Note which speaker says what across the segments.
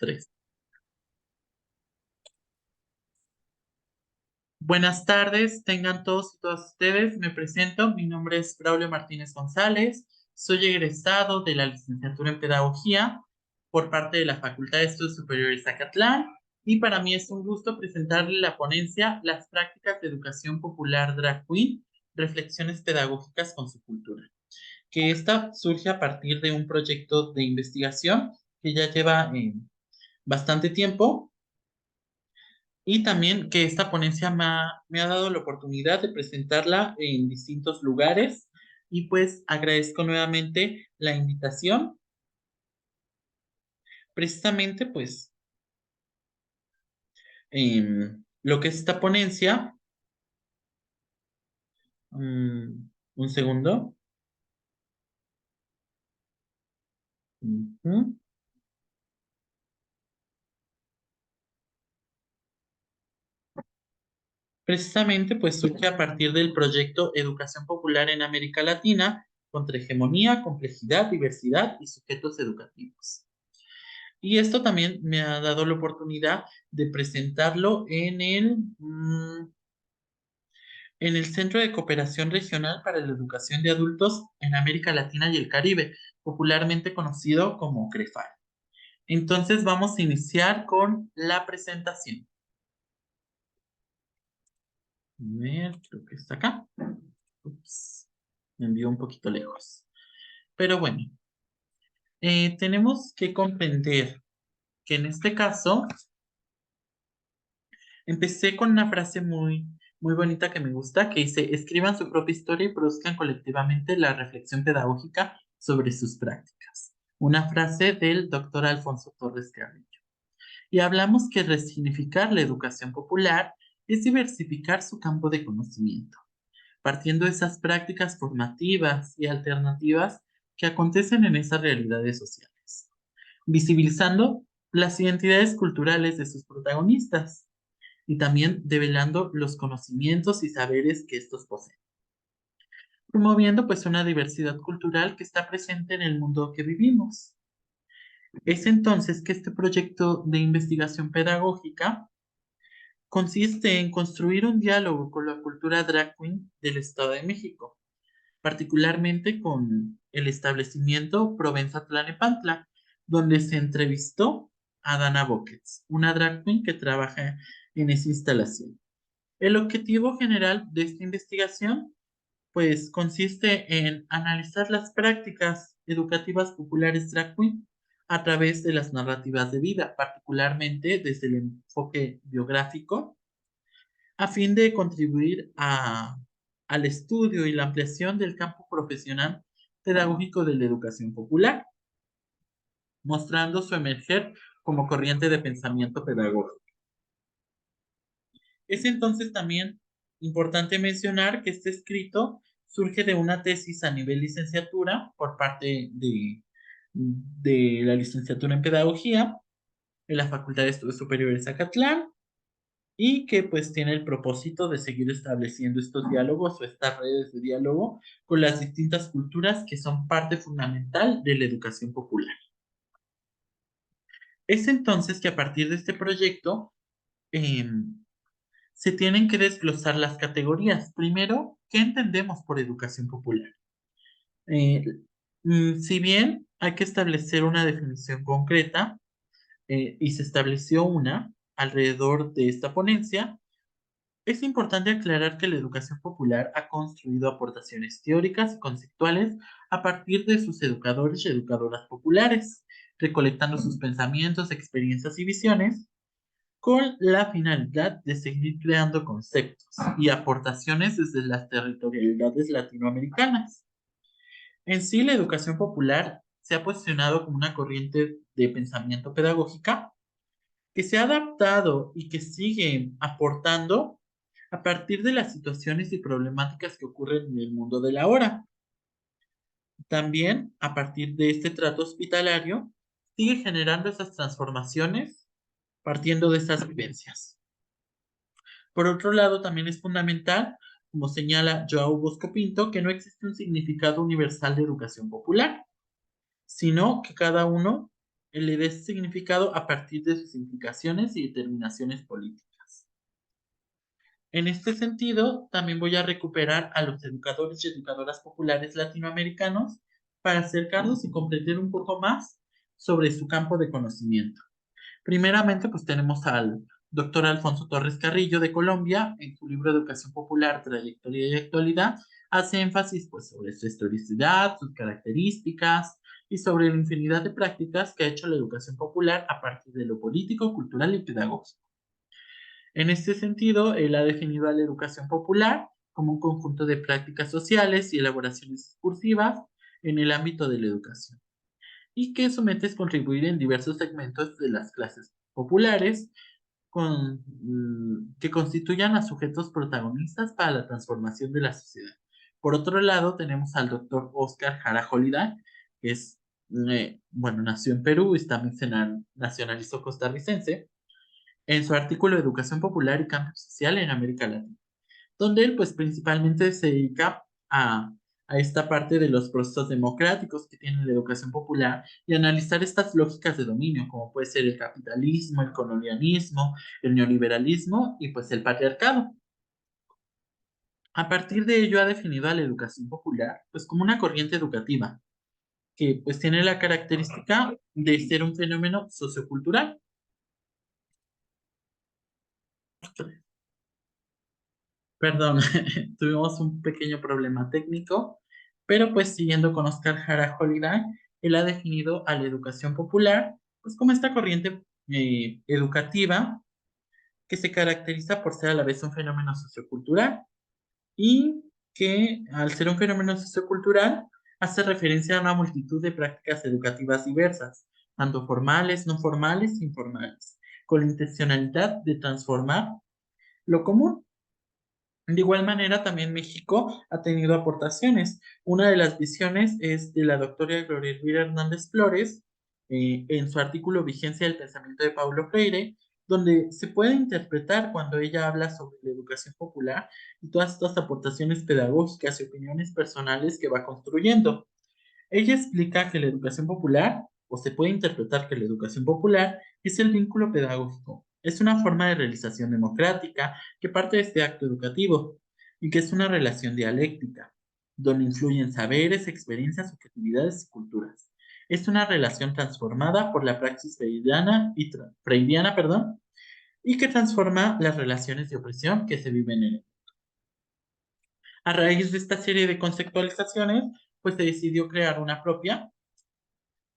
Speaker 1: Tres. Buenas tardes, tengan todos y todas ustedes. Me presento, mi nombre es Braulio Martínez González. Soy egresado de la licenciatura en Pedagogía por parte de la Facultad de Estudios Superiores Zacatlán. Y para mí es un gusto presentarle la ponencia Las prácticas de educación popular Drag Queen, reflexiones pedagógicas con su cultura. Que esta surge a partir de un proyecto de investigación que ya lleva bastante tiempo. Y también que esta ponencia me ha dado la oportunidad de presentarla en distintos lugares y pues agradezco nuevamente la invitación. Precisamente pues lo que es esta ponencia, un segundo. Ujú. Precisamente pues surge a partir del proyecto Educación Popular en América Latina contra hegemonía, complejidad, diversidad y sujetos educativos. Y esto también me ha dado la oportunidad de presentarlo en el Centro de Cooperación Regional para la Educación de Adultos en América Latina y el Caribe, popularmente conocido como CREFAL. Entonces vamos a iniciar con la presentación. A ver, creo que está acá. Ups, me envió un poquito lejos. Pero bueno, tenemos que comprender que en este caso empecé con una frase muy bonita que me gusta, que dice, escriban su propia historia y produzcan colectivamente la reflexión pedagógica sobre sus prácticas. Una frase del doctor Alfonso Torres Carrillo. Y hablamos que resignificar la educación popular es diversificar su campo de conocimiento, partiendo de esas prácticas formativas y alternativas que acontecen en esas realidades sociales, visibilizando las identidades culturales de sus protagonistas y también develando los conocimientos y saberes que estos poseen, promoviendo pues una diversidad cultural que está presente en el mundo que vivimos. Es entonces que este proyecto de investigación pedagógica consiste en construir un diálogo con la cultura drag queen del Estado de México, particularmente con el establecimiento Provenza Tlalnepantla, donde se entrevistó a Dana Buckets, una drag queen que trabaja en esa instalación. El objetivo general de esta investigación, pues, consiste en analizar las prácticas educativas populares drag queen a través de las narrativas de vida, particularmente desde el enfoque biográfico, a fin de contribuir al estudio y la ampliación del campo profesional pedagógico de la educación popular, mostrando su emerger como corriente de pensamiento pedagógico. Es entonces también importante mencionar que este escrito surge de una tesis a nivel licenciatura por parte de la licenciatura en Pedagogía en la Facultad de Estudios Superiores Zacatlán y que pues tiene el propósito de seguir estableciendo estos diálogos o estas redes de diálogo con las distintas culturas que son parte fundamental de la educación popular. Es entonces que a partir de este proyecto, se tienen que desglosar las categorías. Primero, ¿qué entendemos por educación popular? Eh, si bien hay que establecer una definición concreta, y se estableció una alrededor de esta ponencia, es importante aclarar que la educación popular ha construido aportaciones teóricas y conceptuales a partir de sus educadores y educadoras populares, recolectando sus pensamientos, experiencias y visiones con la finalidad de seguir creando conceptos y aportaciones desde las territorialidades latinoamericanas. En sí, la educación popular se ha posicionado como una corriente de pensamiento pedagógica que se ha adaptado y que sigue aportando a partir de las situaciones y problemáticas que ocurren en el mundo de la hora. También, a partir de este trato hospitalario, sigue generando esas transformaciones partiendo de esas vivencias. Por otro lado, también es fundamental, como señala Joao Bosco Pinto, que no existe un significado universal de educación popular, sino que cada uno le dé significado a partir de sus implicaciones y determinaciones políticas. En este sentido, también voy a recuperar a los educadores y educadoras populares latinoamericanos para acercarnos y comprender un poco más sobre su campo de conocimiento. Primeramente, pues tenemos al doctor Alfonso Torres Carrillo de Colombia, en su libro Educación Popular, Trayectoria y Actualidad, hace énfasis pues sobre su historicidad, sus características y sobre la infinidad de prácticas que ha hecho la educación popular a partir de lo político, cultural y pedagógico. En este sentido, él ha definido a la educación popular como un conjunto de prácticas sociales y elaboraciones discursivas en el ámbito de la educación, y que su meta es contribuir en diversos segmentos de las clases populares que constituyan a sujetos protagonistas para la transformación de la sociedad. Por otro lado, tenemos al doctor Oscar Jara Holiday, que es, bueno, nació en Perú y es también nacionalizó costarricense, en su artículo Educación Popular y Cambio Social en América Latina, donde él pues principalmente se dedica a esta parte de los procesos democráticos que tiene la educación popular y analizar estas lógicas de dominio, como puede ser el capitalismo, el colonialismo, el neoliberalismo y pues el patriarcado. A partir de ello ha definido a la educación popular pues como una corriente educativa que pues tiene la característica de ser un fenómeno sociocultural. Perdón, tuvimos un pequeño problema técnico, pero pues siguiendo con Oscar Jara Holiday, él ha definido a la educación popular pues como esta corriente educativa que se caracteriza por ser a la vez un fenómeno sociocultural y que al ser un fenómeno sociocultural hace referencia a una multitud de prácticas educativas diversas, tanto formales, no formales e informales, con la intencionalidad de transformar lo común. De igual manera, también México ha tenido aportaciones. Una de las visiones es de la doctora Gloria Elvira Hernández Flores, en su artículo Vigencia del Pensamiento de Paulo Freire, donde se puede interpretar cuando ella habla sobre la educación popular y todas estas aportaciones pedagógicas y opiniones personales que va construyendo. Ella explica que la educación popular, o se puede interpretar que la educación popular, es el vínculo pedagógico. Es una forma de realización democrática que parte de este acto educativo y que es una relación dialéctica, donde influyen saberes, experiencias, subjetividades y culturas. Es una relación transformada por la praxis freudiana, perdón, y que transforma las relaciones de opresión que se viven en él. A raíz de esta serie de conceptualizaciones, pues se decidió crear una propia,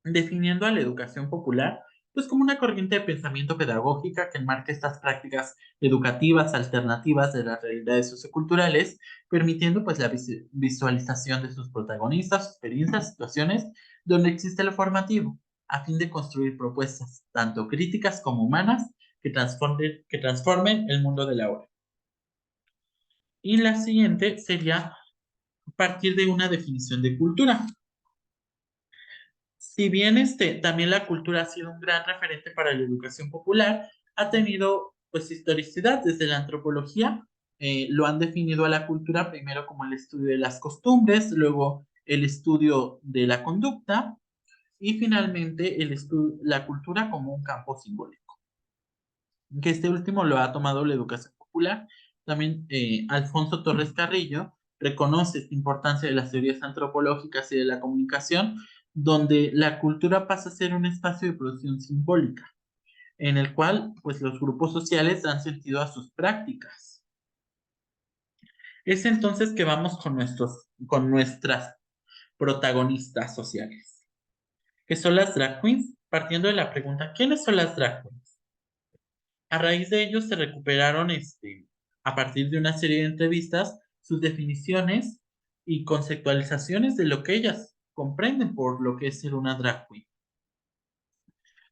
Speaker 1: definiendo a la educación popular pues como una corriente de pensamiento pedagógica que enmarca estas prácticas educativas alternativas de las realidades socioculturales, permitiendo pues la visualización de sus protagonistas, experiencias, situaciones donde existe lo formativo, a fin de construir propuestas tanto críticas como humanas que transformen el mundo de la hora. Y la siguiente sería partir de una definición de cultura. Si bien también la cultura ha sido un gran referente para la educación popular, ha tenido pues historicidad desde la antropología. Lo han definido a la cultura primero como el estudio de las costumbres, luego el estudio de la conducta y finalmente la cultura como un campo simbólico. Que este último lo ha tomado la educación popular. También Alfonso Torres Carrillo reconoce esta importancia de las teorías antropológicas y de la comunicación, donde la cultura pasa a ser un espacio de producción simbólica, en el cual pues, los grupos sociales dan sentido a sus prácticas. Es entonces que vamos con nuestras protagonistas sociales, que son las drag queens, partiendo de la pregunta, ¿quiénes son las drag queens? A raíz de ello se recuperaron, a partir de una serie de entrevistas, sus definiciones y conceptualizaciones de lo que ellas comprenden por lo que es ser una drag queen.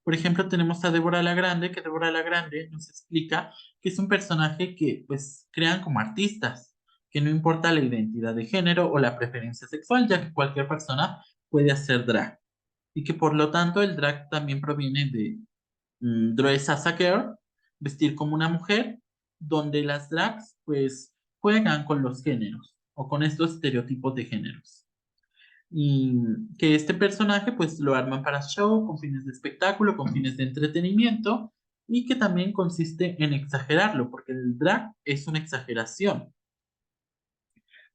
Speaker 1: Por ejemplo, tenemos a Débora La Grande, que Débora La Grande nos explica que es un personaje que pues crean como artistas, que no importa la identidad de género o la preferencia sexual, ya que cualquier persona puede hacer drag. Y que por lo tanto el drag también proviene de dress as a girl, vestir como una mujer, donde las drags pues juegan con los géneros o con estos estereotipos de géneros. y que este personaje pues lo arman para show, con fines de espectáculo, con fines de entretenimiento y que también consiste en exagerarlo, porque el drag es una exageración.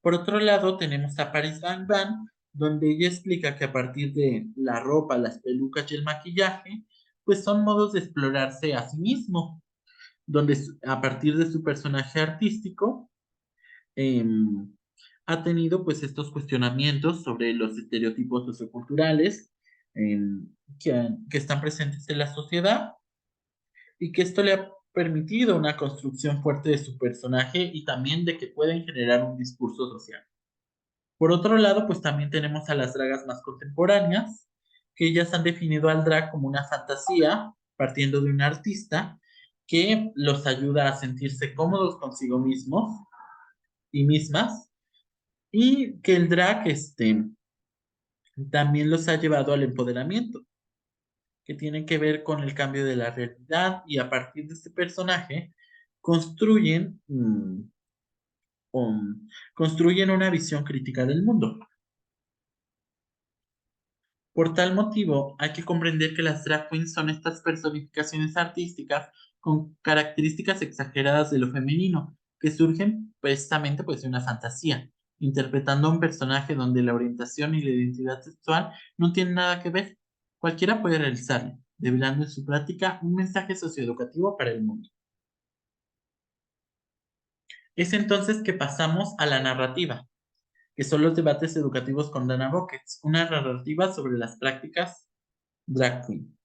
Speaker 1: Por otro lado, tenemos a Paris Van Van, donde ella explica que a partir de la ropa, las pelucas y el maquillaje, pues son modos de explorarse a sí mismo, donde a partir de su personaje artístico, em, ha tenido pues estos cuestionamientos sobre los estereotipos socioculturales que están presentes en la sociedad y que esto le ha permitido una construcción fuerte de su personaje y también de que pueden generar un discurso social. Por otro lado, pues también tenemos a las dragas más contemporáneas, que ellas han definido al drag como una fantasía, partiendo de un artista que los ayuda a sentirse cómodos consigo mismos y mismas, y que el drag también los ha llevado al empoderamiento, que tiene que ver con el cambio de la realidad y a partir de este personaje construyen, construyen una visión crítica del mundo. Por tal motivo, hay que comprender que las drag queens son estas personificaciones artísticas con características exageradas de lo femenino, que surgen precisamente pues, de una fantasía, interpretando a un personaje donde la orientación y la identidad sexual no tienen nada que ver. Cualquiera puede realizarlo, develando en su práctica un mensaje socioeducativo para el mundo. Es entonces que pasamos a la narrativa, que son los debates educativos con Dana Buckets, una narrativa sobre las prácticas drag queen,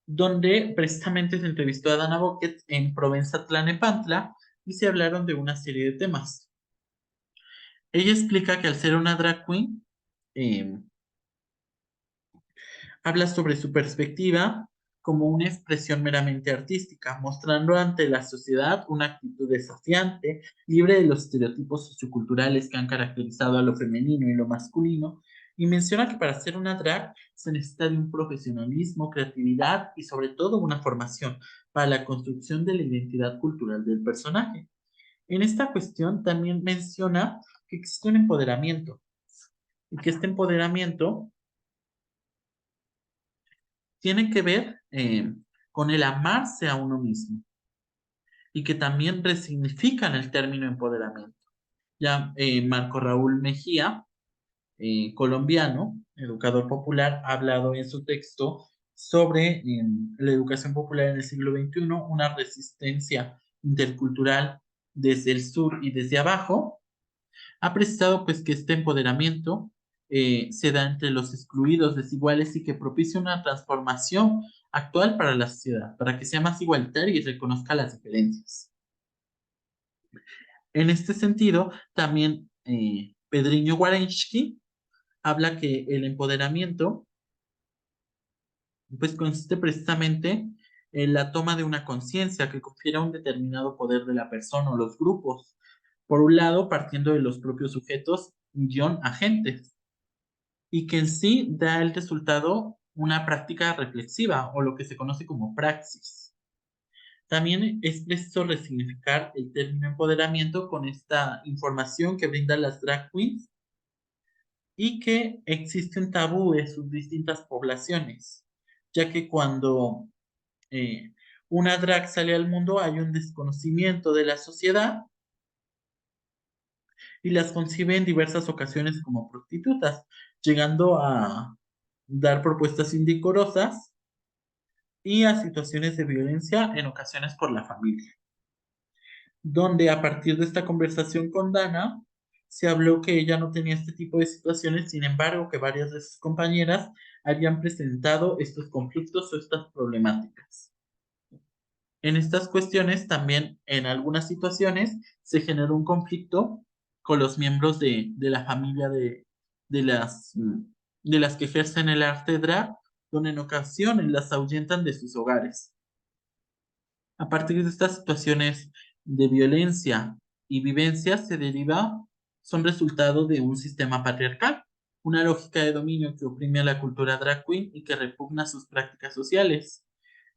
Speaker 1: donde precisamente se entrevistó a Dana Boquet en Provenza Tlanepantla y se hablaron de una serie de temas. Ella explica que al ser una drag queen, eh, habla sobre su perspectiva como una expresión meramente artística, mostrando ante la sociedad una actitud desafiante, libre de los estereotipos socioculturales que han caracterizado a lo femenino y lo masculino, y menciona que para ser una drag se necesita de un profesionalismo, creatividad y sobre todo una formación para la construcción de la identidad cultural del personaje. En esta cuestión también menciona que existe un empoderamiento y que este empoderamiento tiene que ver con el amarse a uno mismo y que también resignifican el término empoderamiento. Ya Marco Raúl Mejía, colombiano, educador popular, ha hablado en su texto sobre la educación popular en el siglo XXI, una resistencia intercultural desde el sur y desde abajo. Ha precisado pues que este empoderamiento se da entre los excluidos, desiguales y que propicia una transformación actual para la sociedad, para que sea más igualitaria y reconozca las diferencias. En este sentido, también Pedriño Guarenchi habla que el empoderamiento pues consiste precisamente en la toma de una conciencia que confiere un determinado poder de la persona o los grupos. Por un lado, partiendo de los propios sujetos, guión agentes, y que en sí da el resultado una práctica reflexiva o lo que se conoce como praxis. También es preciso resignificar el término empoderamiento con esta información que brindan las drag queens y que existe un tabú en sus distintas poblaciones, ya que cuando eh, una drag sale al mundo hay un desconocimiento de la sociedad y las concibe en diversas ocasiones como prostitutas, llegando a dar propuestas indecorosas y a situaciones de violencia en ocasiones por la familia, donde a partir de esta conversación con Dana se habló que ella no tenía este tipo de situaciones, sin embargo que varias de sus compañeras habían presentado estos conflictos o estas problemáticas. En estas cuestiones también en algunas situaciones se generó un conflicto con los miembros de la familia de de las que ejercen el arte drag, donde en ocasiones las ahuyentan de sus hogares. A partir de estas situaciones de violencia y vivencia se deriva, son resultado de un sistema patriarcal, una lógica de dominio que oprime a la cultura drag queen y que repugna sus prácticas sociales.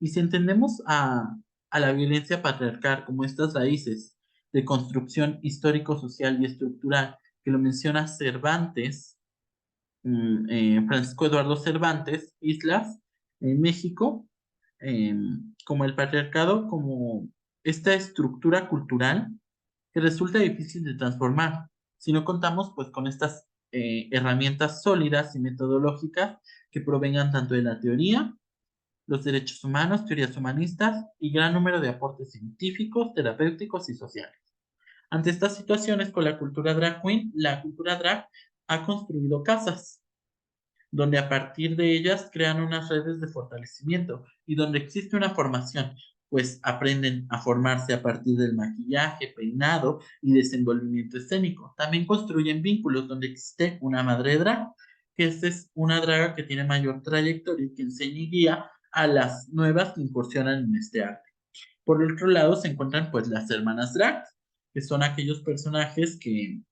Speaker 1: Y si entendemos a la violencia patriarcal como estas raíces de construcción histórico-social y estructural que lo menciona Cervantes, Francisco Eduardo Cervantes Islas, en México, como el patriarcado, como esta estructura cultural que resulta difícil de transformar si no contamos pues con estas herramientas sólidas y metodológicas que provengan tanto de la teoría, los derechos humanos, teorías humanistas y gran número de aportes científicos, terapéuticos y sociales. Ante estas situaciones con la cultura drag queen, la cultura drag ha construido casas donde a partir de ellas crean unas redes de fortalecimiento y donde existe una formación, pues aprenden a formarse a partir del maquillaje, peinado y desenvolvimiento escénico. También construyen vínculos donde existe una madre drag, que esta es una draga que tiene mayor trayectoria y que enseña y guía a las nuevas que incursionan en este arte. Por otro lado se encuentran pues las hermanas drag, que son aquellos personajes que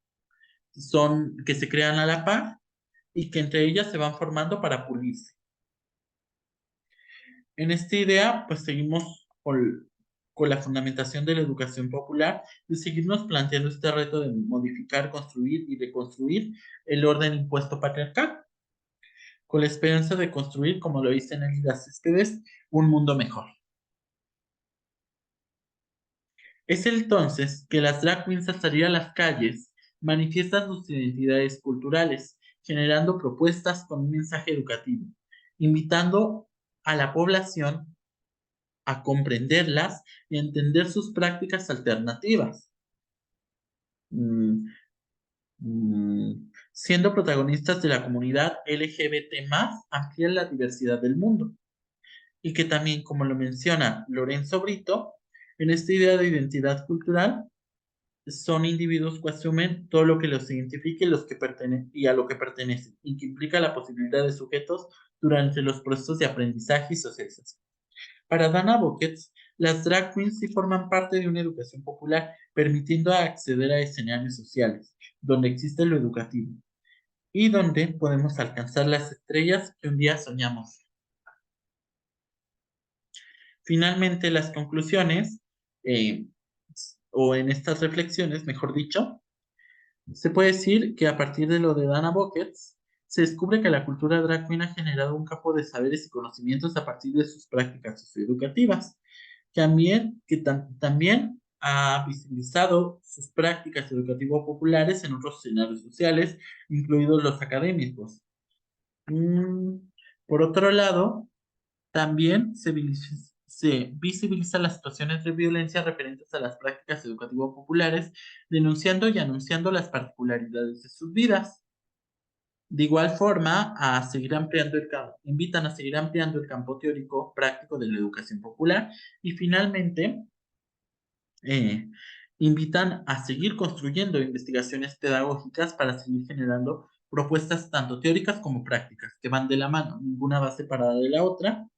Speaker 1: se crean a la par y que entre ellas se van formando para pulirse. En esta idea, pues seguimos con la fundamentación de la educación popular, de seguirnos planteando este reto de modificar, construir y reconstruir el orden impuesto patriarcal, con la esperanza de construir, como lo dicen en las Céspedes, un mundo mejor. Es entonces que las drag queens al salir a las calles manifiestan sus identidades culturales, generando propuestas con un mensaje educativo, invitando a la población a comprenderlas y a entender sus prácticas alternativas, mm, siendo protagonistas de la comunidad LGBT+, amplían la diversidad del mundo. Y que también, como lo menciona Lorenzo Brito, en esta idea de identidad cultural, son individuos que asumen todo lo que los identifique y a lo que pertenecen, y que implica la posibilidad de sujetos durante los procesos de aprendizaje y socialización. Para Dana Buckets, las drag queens sí forman parte de una educación popular, permitiendo acceder a escenarios sociales, donde existe lo educativo y donde podemos alcanzar las estrellas que un día soñamos. Finalmente, las conclusiones, eh, o en estas reflexiones, mejor dicho, se puede decir que a partir de lo de Dana Buckets, se descubre que la cultura drag queen ha generado un campo de saberes y conocimientos a partir de sus prácticas socioeducativas también ha visibilizado sus prácticas educativo-populares en otros escenarios sociales, incluidos los académicos. Mm, por otro lado, también se visibiliza las situaciones de violencia referentes a las prácticas educativo-populares, denunciando y anunciando las particularidades de sus vidas. De igual forma, invitan a seguir ampliando el campo teórico práctico de la educación popular y finalmente eh, invitan a seguir construyendo investigaciones pedagógicas para seguir generando propuestas tanto teóricas como prácticas, que van de la mano, ninguna va separada de la otra,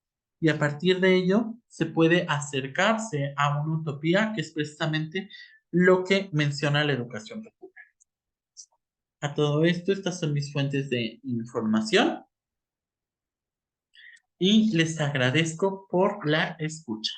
Speaker 1: y a partir de ello se puede acercarse a una utopía que es precisamente lo que menciona la educación popular. A todo esto, estas son mis fuentes de información y les agradezco por la escucha.